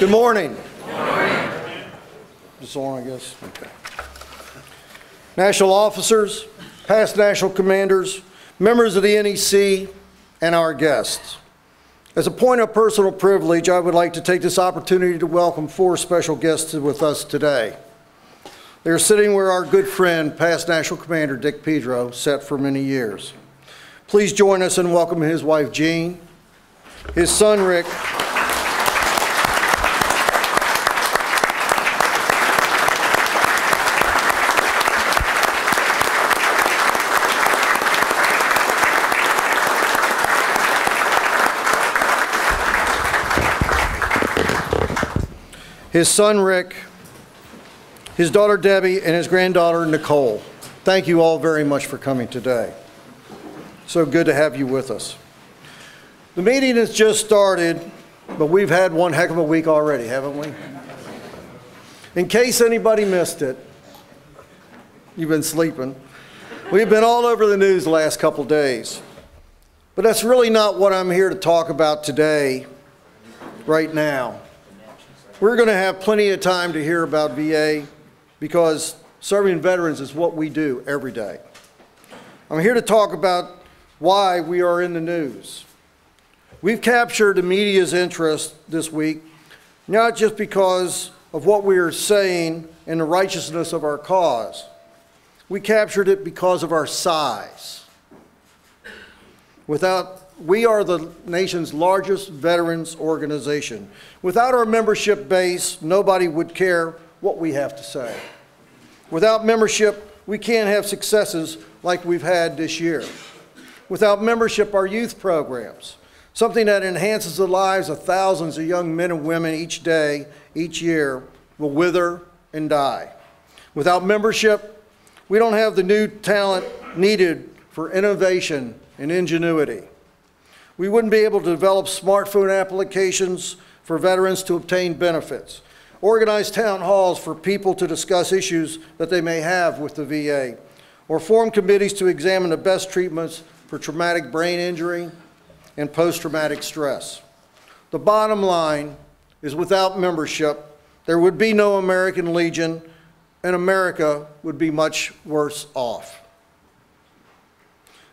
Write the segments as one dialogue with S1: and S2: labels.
S1: Good morning. Good morning. Just on, I guess. Okay. National officers, past national commanders, members of the NEC, and our guests. As a point of personal privilege, I would like to take this opportunity to welcome 4 special guests with us today. They're sitting where our good friend, past National Commander Dick Pedro, sat for many years. Please join us in welcoming his wife, Jean, his son, Rick, his daughter Debbie, and his granddaughter Nicole. Thank you all very much for coming today. So good to have you with us. The meeting has just started, but we've had one heck of a week already, haven't we? In case anybody missed it, you've been sleeping. We've been all over the news the last couple days. But that's really not what I'm here to talk about today, right now. We're going to have plenty of time to hear about VA because serving veterans is what we do every day. I'm here to talk about why we are in the news. We've captured the media's interest this week, not just because of what we are saying and the righteousness of our cause. We captured it because of our size. We are the nation's largest veterans organization. Without our membership base, nobody would care what we have to say. Without membership, we can't have successes like we've had this year. Without membership, our youth programs, something that enhances the lives of thousands of young men and women each day, each year, will wither and die. Without membership, we don't have the new talent needed for innovation and ingenuity. We wouldn't be able to develop smartphone applications for veterans to obtain benefits, organize town halls for people to discuss issues that they may have with the VA, or form committees to examine the best treatments for traumatic brain injury and post-traumatic stress. The bottom line is without membership, there would be no American Legion, and America would be much worse off.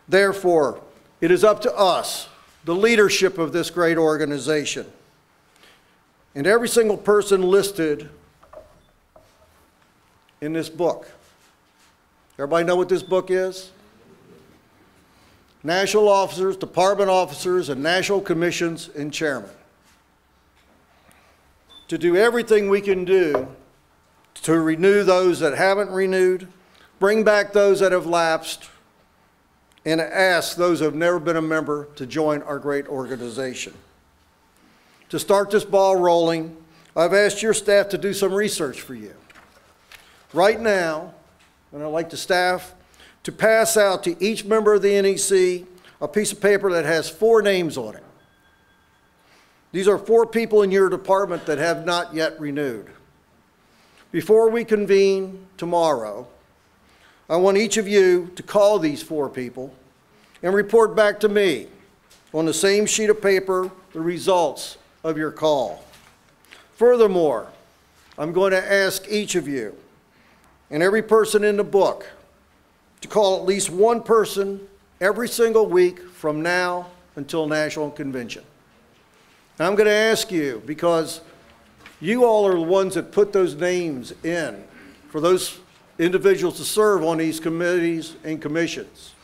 S1: Therefore, it is up to us, the leadership of this great organization, and every single person listed in this book. Everybody know what this book is? National officers, department officers, and national commissions and chairmen. To do everything we can do to renew those that haven't renewed, bring back those that have lapsed, and ask those who have never been a member to join our great organization. To start this ball rolling, I've asked your staff to do some research for you. Right now, and I'd like the staff to pass out to each member of the NEC a piece of paper that has 4 names on it. These are 4 people in your department that have not yet renewed. Before we convene tomorrow, I want each of you to call these 4 people and report back to me on the same sheet of paper the results of your call. Furthermore, I'm going to ask each of you and every person in the book to call at least 1 person every single week from now until National Convention. And I'm going to ask you because you all are the ones that put those names in for those individuals to serve on these committees and commissions.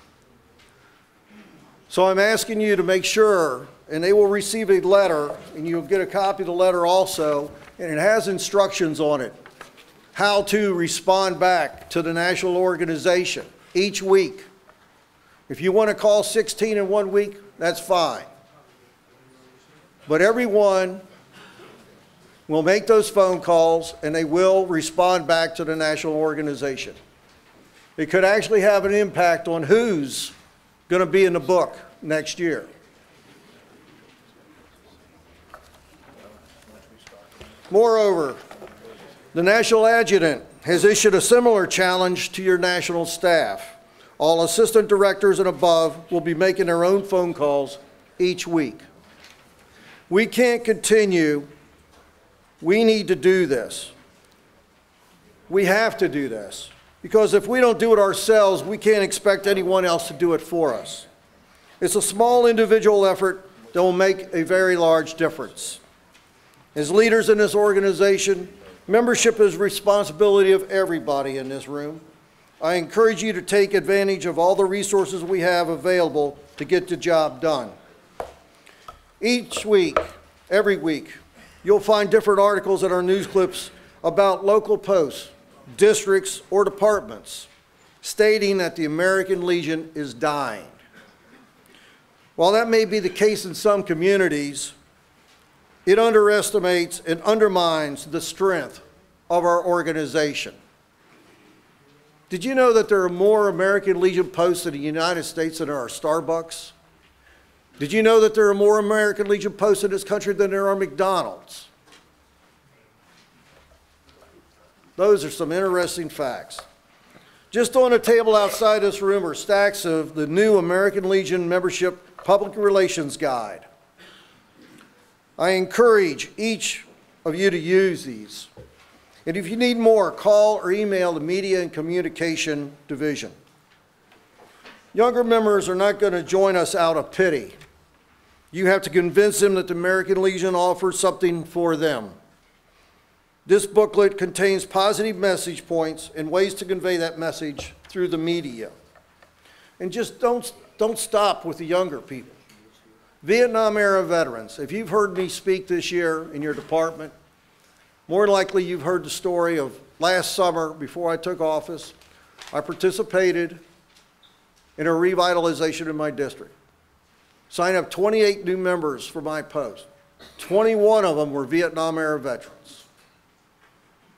S1: So I'm asking you to make sure, and they will receive a letter, and you'll get a copy of the letter also, and it has instructions on it, how to respond back to the national organization each week. If you want to call 16 in 1 week, that's fine. But everyone will make those phone calls and they will respond back to the national organization. It could actually have an impact on who's going to be in the book next year. Moreover, the National Adjutant has issued a similar challenge to your national staff. All assistant directors and above will be making their own phone calls each week. We can't continue We need to do this. We have to do this, because if we don't do it ourselves, we can't expect anyone else to do it for us. It's a small individual effort that will make a very large difference. As leaders in this organization, membership is responsibility of everybody in this room. I encourage you to take advantage of all the resources we have available to get the job done. Each week, every week, you'll find different articles in our news clips about local posts, districts, or departments stating that the American Legion is dying. While that may be the case in some communities, it underestimates and undermines the strength of our organization. Did you know that there are more American Legion posts in the United States than there are Starbucks? Did you know that there are more American Legion posts in this country than there are McDonald's? Those are some interesting facts. Just on a table outside this room are stacks of the new American Legion Membership Public Relations Guide. I encourage each of you to use these. And if you need more, call or email the Media and Communication Division. Younger members are not going to join us out of pity. You have to convince them that the American Legion offers something for them. This booklet contains positive message points and ways to convey that message through the media. And just don't stop with the younger people. Vietnam-era veterans, if you've heard me speak this year in your department, more likely you've heard the story of last summer before I took office. I participated in a revitalization in my district. Signed up 28 new members for my post. 21 of them were Vietnam-era veterans.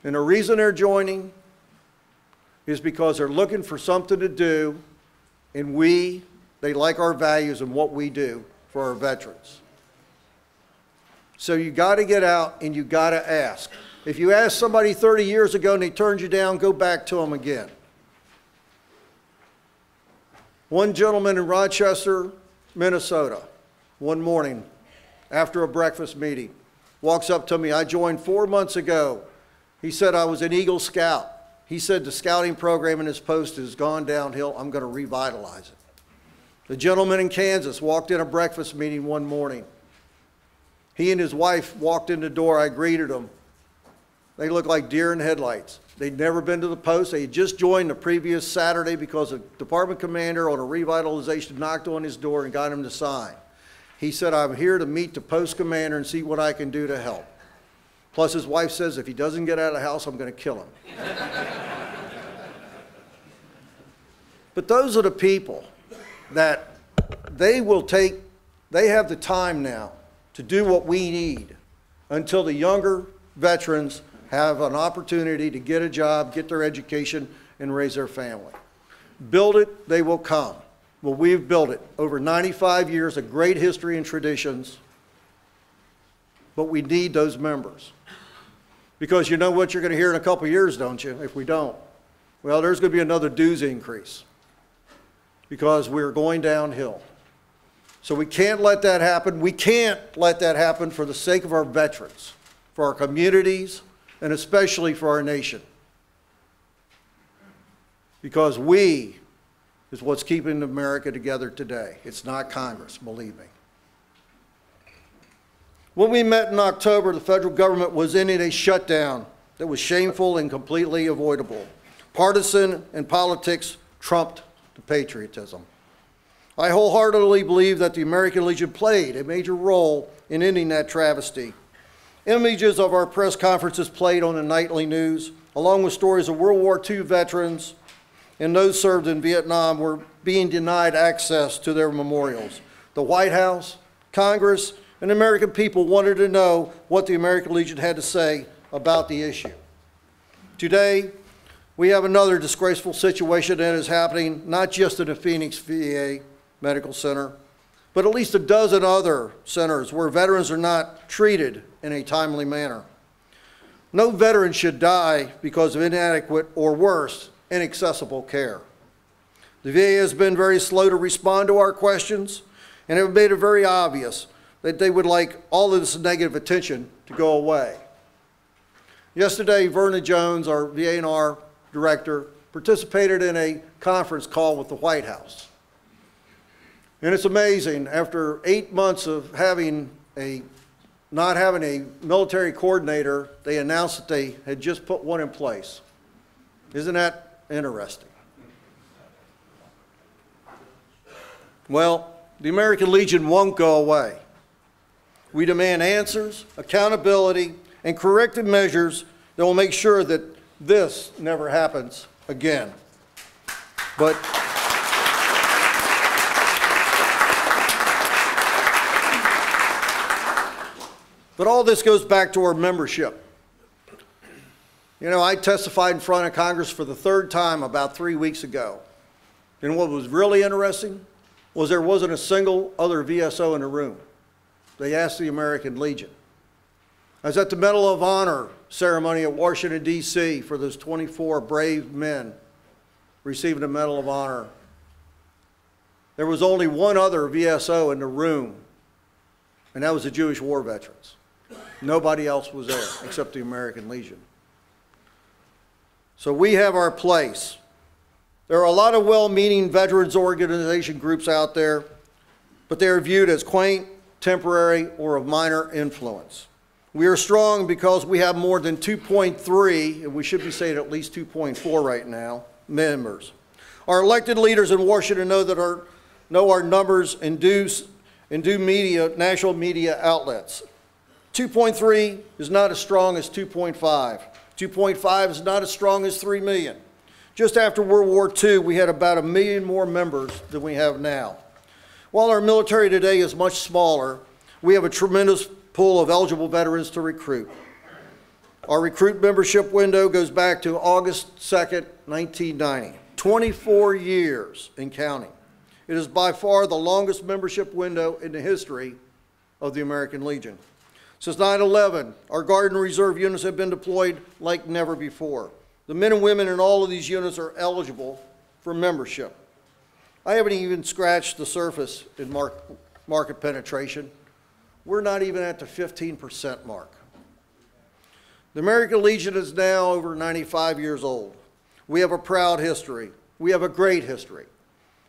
S1: And the reason they're joining is because they're looking for something to do, and they like our values and what we do for our veterans. So you got to get out and you got to ask. If you asked somebody 30 years ago and they turned you down, go back to them again. One gentleman in Rochester, Minnesota, one morning after a breakfast meeting, walks up to me. I joined 4 months ago. He said I was an Eagle Scout. He said the scouting program in his post has gone downhill. I'm going to revitalize it. The gentleman in Kansas walked in a breakfast meeting one morning. He and his wife walked in the door. I greeted them. They looked like deer in headlights. They'd never been to the post. They had just joined the previous Saturday because a department commander on a revitalization knocked on his door and got him to sign. He said, I'm here to meet the post commander and see what I can do to help. Plus his wife says, if he doesn't get out of the house, I'm going to kill him. But those are the people that they have the time now to do what we need until the younger veterans have an opportunity to get a job, get their education, and raise their family. Build it, they will come. Well, we've built it. Over 95 years of great history and traditions, but we need those members. Because you know what you're going to hear in a couple of years, don't you, if we don't? Well, there's going to be another dues increase because we're going downhill. So we can't let that happen. We can't let that happen for the sake of our veterans, for our communities, and especially for our nation. Because we is what's keeping America together today. It's not Congress, believe me. When we met in October, the federal government was in a shutdown that was shameful and completely avoidable. Partisan and politics trumped the patriotism. I wholeheartedly believe that the American Legion played a major role in ending that travesty. Images of our press conferences played on the nightly news, along with stories of World War II veterans and those served in Vietnam, were being denied access to their memorials. The White House, Congress, and the American people wanted to know what the American Legion had to say about the issue. Today, we have another disgraceful situation that is happening not just in the Phoenix VA Medical Center, but at least a dozen other centers where veterans are not treated in a timely manner. No veteran should die because of inadequate or worse, inaccessible care. The VA has been very slow to respond to our questions and have made it very obvious that they would like all of this negative attention to go away. Yesterday, Verna Jones, our VA&R director, participated in a conference call with the White House. And it's amazing, after 8 months of not having a military coordinator, they announced that they had just put one in place. Isn't that interesting? Well, the American Legion won't go away. We demand answers, accountability, and corrective measures that will make sure that this never happens again. But all this goes back to our membership. You know, I testified in front of Congress for the 3rd time about 3 weeks ago. And what was really interesting was there wasn't a single other VSO in the room. They asked the American Legion. I was at the Medal of Honor ceremony at Washington, D.C. for those 24 brave men receiving the Medal of Honor. There was only one other VSO in the room, and that was the Jewish war veterans. Nobody else was there except the American Legion. So we have our place. There are a lot of well-meaning veterans organization groups out there, but they are viewed as quaint, temporary, or of minor influence. We are strong because we have more than 2.3, and we should be saying at least 2.4 right now, members. Our elected leaders in Washington know our numbers and do media, national media outlets. 2.3 is not as strong as 2.5. 2.5 is not as strong as 3 million. Just after World War II, we had about 1 million more members than we have now. While our military today is much smaller, we have a tremendous pool of eligible veterans to recruit. Our recruit membership window goes back to August 2nd, 1990. 24 years and counting. It is by far the longest membership window in the history of the American Legion. Since 9/11, our Guard and Reserve units have been deployed like never before. The men and women in all of these units are eligible for membership. I haven't even scratched the surface in market penetration. We're not even at the 15% mark. The American Legion is now over 95 years old. We have a proud history. We have a great history.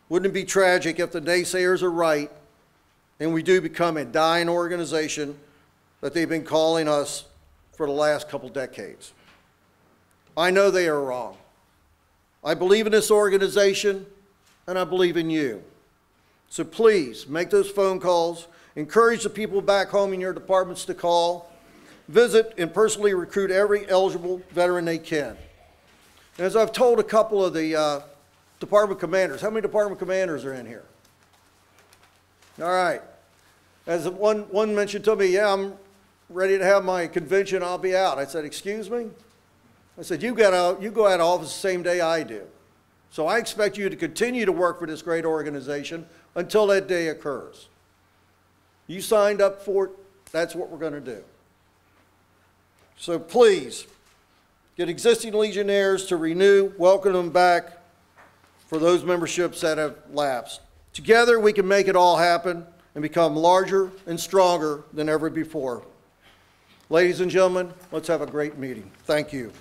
S1: Wouldn't it be tragic if the naysayers are right and we do become a dying organization that they've been calling us for the last couple decades? I know they are wrong. I believe in this organization, and I believe in you. So please, make those phone calls. Encourage the people back home in your departments to call. Visit and personally recruit every eligible veteran they can. And as I've told a couple of the department commanders, how many department commanders are in here? All right. As one mentioned to me, yeah, I'm ready to have my convention, I'll be out. I said, excuse me? I said, you go out of office the same day I do. So I expect you to continue to work for this great organization until that day occurs. You signed up for it, that's what we're going to do. So please, get existing Legionnaires to renew, welcome them back for those memberships that have lapsed. Together we can make it all happen and become larger and stronger than ever before. Ladies and gentlemen, let's have a great meeting. Thank you.